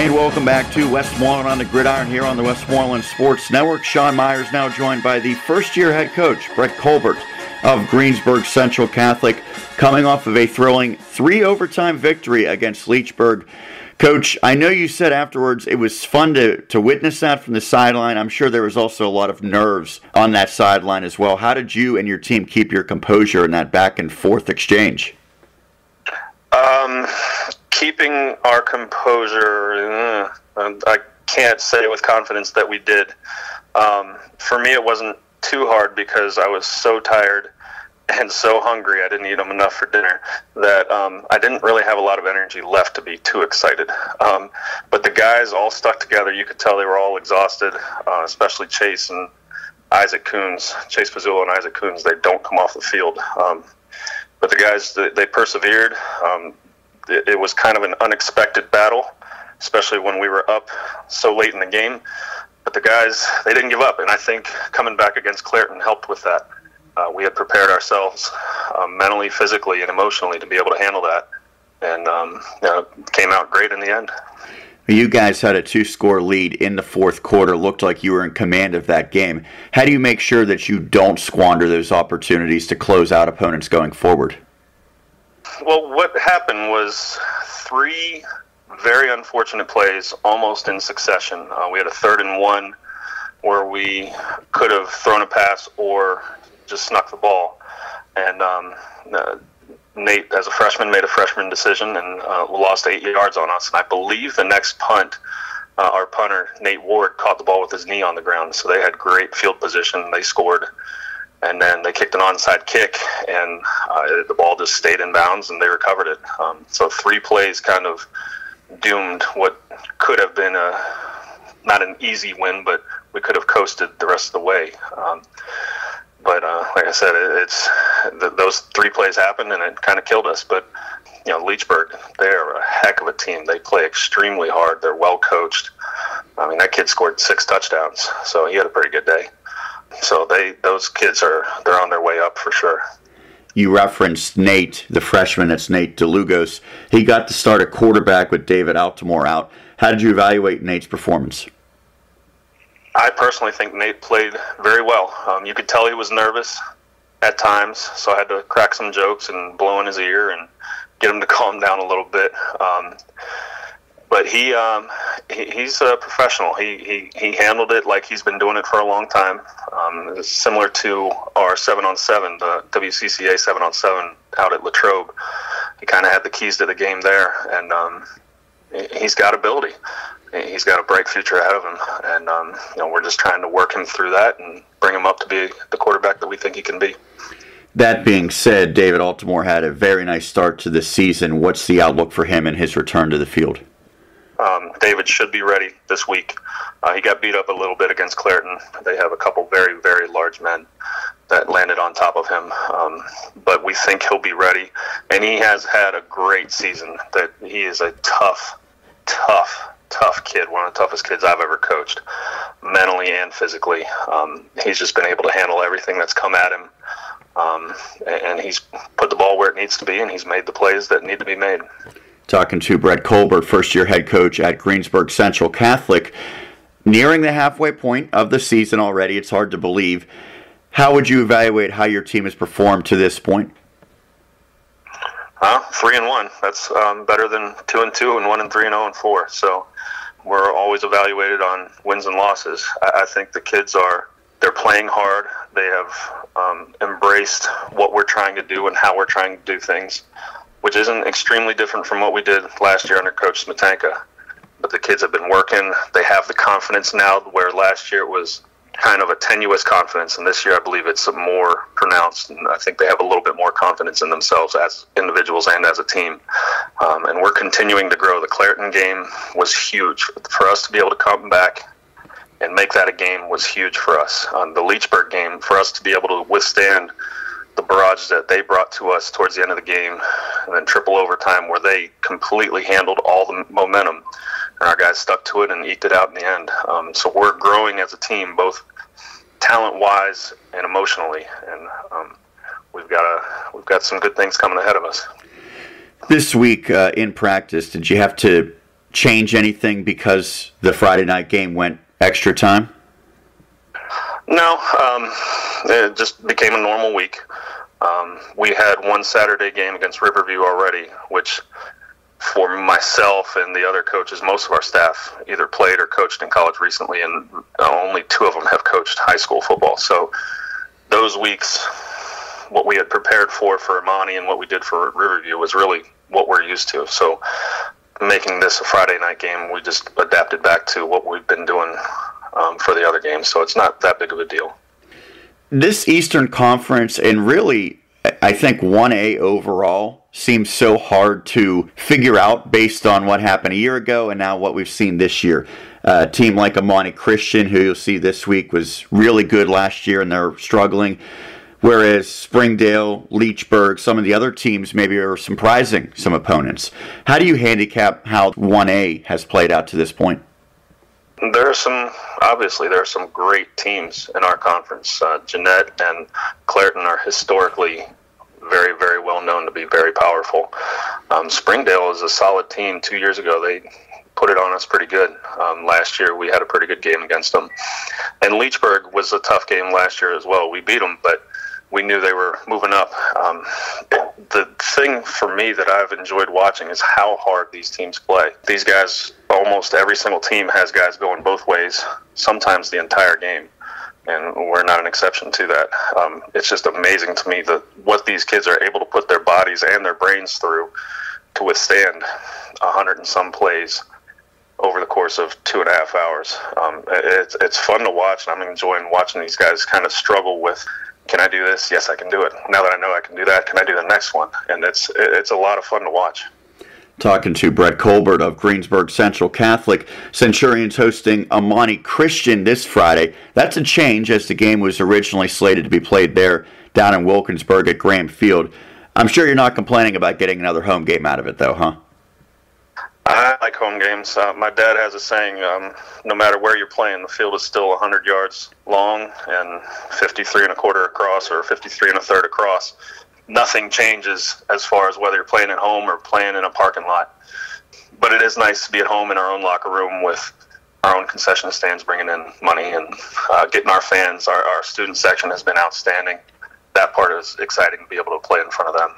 And welcome back to Westmoreland on the Gridiron here on the Westmoreland Sports Network. Sean Myers now joined by the first-year head coach, Bret Colbert of Greensburg Central Catholic, coming off of a thrilling 3-overtime victory against Leechburg. Coach, I know you said afterwards it was fun to witness that from the sideline. I'm sure there was also a lot of nerves on that sideline as well. How did you and your team keep your composure in that back-and-forth exchange? Keeping our composure, I can't say with confidence that we did. For me, it wasn't too hard because I was so tired and so hungry. I didn't eat enough for dinner that I didn't really have a lot of energy left to be too excited. But the guys all stuck together. You could tell they were all exhausted, especially Chase and Isaac Coons. Chase Pazzulo and Isaac Coons, they don't come off the field. But the guys, they persevered. It was kind of an unexpected battle, especially when we were up so late in the game. But the guys, they didn't give up, and I think coming back against Clairton helped with that. We had prepared ourselves mentally, physically, and emotionally to be able to handle that, and came out great in the end. You guys had a 2-score lead in the fourth quarter. Looked like you were in command of that game. How do you make sure that you don't squander those opportunities to close out opponents going forward? Well, what happened was 3 very unfortunate plays almost in succession. We had a 3rd and 1 where we could have thrown a pass or just snuck the ball. And Nate, as a freshman, made a freshman decision and lost 8 yards on us. And I believe the next punt, our punter, Nate Ward, caught the ball with his knee on the ground. So they had great field position. They scored. And then they kicked an onside kick, and the ball just stayed in bounds, and they recovered it. So 3 plays kind of doomed what could have been not an easy win, but we could have coasted the rest of the way. But like I said, those 3 plays happened, and it kind of killed us. But Leechburg, they're a heck of a team. They play extremely hard. They're well coached. I mean, that kid scored 6 touchdowns, so he had a pretty good day. So those kids they're on their way up for sure. You referenced Nate, the freshman. That's Nate DeLugos. He got to start at quarterback with David Altamore out. How did you evaluate Nate's performance? I personally think Nate played very well. You could tell he was nervous at times, so I had to crack some jokes and blow in his ear and get him to calm down a little bit. But he's a professional. He handled it like he's been doing it for a long time. It's similar to our 7-on-7, the WCCA 7-on-7 out at Latrobe. He kind of had the keys to the game there, and he's got ability. He's got a bright future ahead of him, and we're just trying to work him through that and bring him up to be the quarterback that we think he can be. That being said, David Altamore had a very nice start to the season. What's the outlook for him and his return to the field? David should be ready this week. He got beat up a little bit against Clairton. They have a couple very, very large men that landed on top of him. But we think he'll be ready. And he has had a great season. That he is a tough kid, one of the toughest kids I've ever coached, mentally and physically. He's just been able to handle everything that's come at him. And he's put the ball where it needs to be, and he's made the plays that need to be made. Talking to Bret Colbert, first-year head coach at Greensburg Central Catholic. Nearing the halfway point of the season already, it's hard to believe. How would you evaluate how your team has performed to this point? 3-1. That's better than 2-2 and 1-3 and 0-4. So we're always evaluated on wins and losses. I think the kids they're playing hard. They have embraced what we're trying to do and how we're trying to do things, which isn't extremely different from what we did last year under Coach Smetanka. But the kids have been working. They have the confidence now, where last year it was kind of a tenuous confidence, and this year I believe it's more pronounced, and I think they have a little bit more confidence in themselves as individuals and as a team. And we're continuing to grow. The Clairton game was huge. For us to be able to come back and make that a game was huge for us. The Leechburg game, for us to be able to withstand the barrage that they brought to us towards the end of the game, and then triple overtime where they completely handled all the momentum, and our guys stuck to it and eked it out in the end. So we're growing as a team, both talent-wise and emotionally, and we've got some good things coming ahead of us. This week in practice, did you have to change anything because the Friday night game went extra time? No, it just became a normal week. We had one Saturday game against Riverview already, which for myself and the other coaches, most of our staff either played or coached in college recently, and only 2 of them have coached high school football. So those weeks, what we had prepared for Imani and what we did for Riverview was really what we're used to. So making this a Friday night game, we just adapted back to what we've been doing for the other games. So it's not that big of a deal. This Eastern Conference, and really, I think 1A overall, seems so hard to figure out based on what happened a year ago and now what we've seen this year. A team like Imani Christian, who you'll see this week, was really good last year and they're struggling. Whereas Springdale, Leechburg, some of the other teams maybe are surprising some opponents. How do you handicap how 1A has played out to this point? There are some great teams in our conference. Jeanette and Clairton are historically very, very well known to be very powerful. Springdale is a solid team. 2 years ago, they put it on us pretty good. Last year, we had a pretty good game against them. And Leechburg was a tough game last year as well. We beat them, but we knew they were moving up. The thing for me that I've enjoyed watching is how hard these teams play. These guys, almost every single team has guys going both ways, sometimes the entire game. And we're not an exception to that. It's just amazing to me what these kids are able to put their bodies and their brains through to withstand 100 and some plays over the course of 2.5 hours. It's fun to watch, and I'm enjoying watching these guys kind of struggle with, can I do this? Yes, I can do it. Now that I know I can do that, can I do the next one? And it's a lot of fun to watch. Talking to Bret Colbert of Greensburg Central Catholic. Centurions hosting Imani Christian this Friday. That's a change, as the game was originally slated to be played there down in Wilkinsburg at Graham Field. I'm sure you're not complaining about getting another home game out of it, though, huh? I like home games. My dad has a saying, no matter where you're playing, the field is still 100 yards long and 53 and a quarter across or 53 and a third across. Nothing changes as far as whether you're playing at home or playing in a parking lot. But it is nice to be at home in our own locker room with our own concession stands, bringing in money and getting our fans. Our student section has been outstanding. That part is exciting to be able to play in front of them.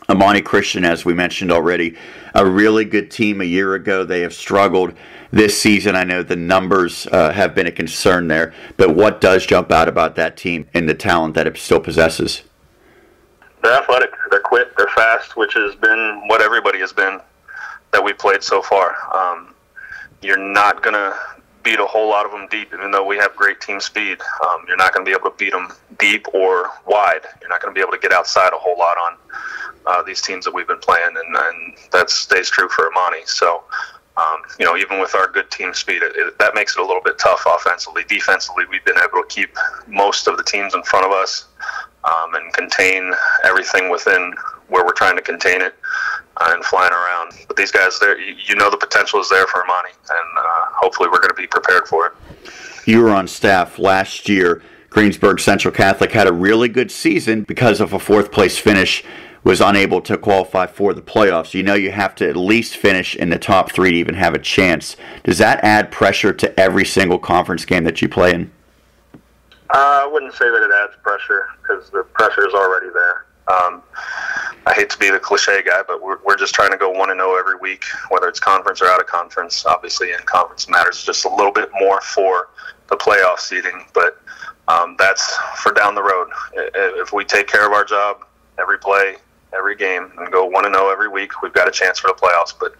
Imani Christian, as we mentioned already, a really good team a year ago. They have struggled this season. I know the numbers have been a concern there, but what does jump out about that team and the talent that it still possesses? They're athletic, they're quick, they're fast, which has been what everybody has been that we played so far. You're not going to beat a whole lot of them deep, even though we have great team speed. You're not going to be able to beat them deep or wide. You're not going to be able to get outside a whole lot on these teams that we've been playing, and that stays true for Imani. So, even with our good team speed, that makes it a little bit tough offensively. Defensively, we've been able to keep most of the teams in front of us and contain everything within where we're trying to contain it and flying around. But these guys, the potential is there for Imani, and hopefully we're going to be prepared for it. You were on staff last year. Greensburg Central Catholic had a really good season because of a fourth-place finish, was unable to qualify for the playoffs. You know you have to at least finish in the top 3 to even have a chance. Does that add pressure to every single conference game that you play in? I wouldn't say that it adds pressure, because the pressure is already there. I hate to be the cliche guy, but we're just trying to go 1-0 every week, whether it's conference or out of conference. Obviously, in conference matters just a little bit more for the playoff seeding, but that's for down the road. If we take care of our job every play, every game, and go 1-0 every week, we've got a chance for the playoffs. But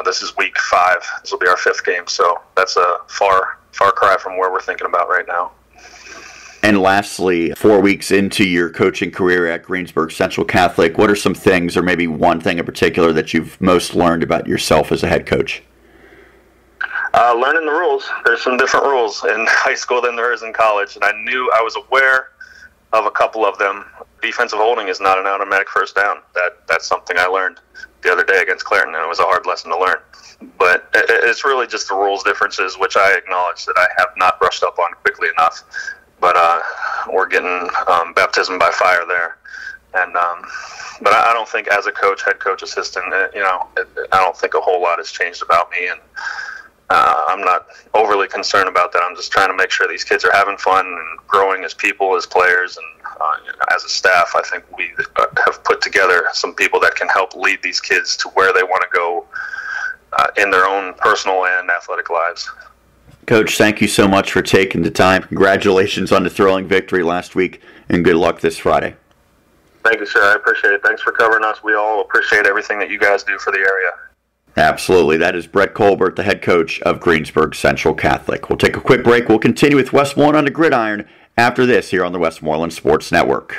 this is week 5. This will be our 5th game, so that's a far cry from where we're thinking about right now. And lastly, 4 weeks into your coaching career at Greensburg Central Catholic, what are some things, or maybe one thing in particular, that you've most learned about yourself as a head coach? Learning the rules. There's some different rules in high school than there is in college, and I was aware of a couple of them. Defensive holding is not an automatic first down. That's something I learned the other day against Clairton, and it was a hard lesson to learn. But it's really just the rules differences, which I acknowledge that I have not brushed up on quickly enough. But we're getting baptism by fire there. And but I don't think as a coach, head coach, assistant, I don't think a whole lot has changed about me, and I'm not overly concerned about that. I'm just trying to make sure these kids are having fun and growing as people, as players, and as a staff. I think we have put together some people that can help lead these kids to where they want to go in their own personal and athletic lives. Coach, thank you so much for taking the time. Congratulations on the thrilling victory last week, and good luck this Friday. Thank you, sir. I appreciate it. Thanks for covering us. We all appreciate everything that you guys do for the area. Absolutely. That is Bret Colbert, the head coach of Greensburg Central Catholic. We'll take a quick break. We'll continue with Westmoreland on the Gridiron after this here on the Westmoreland Sports Network.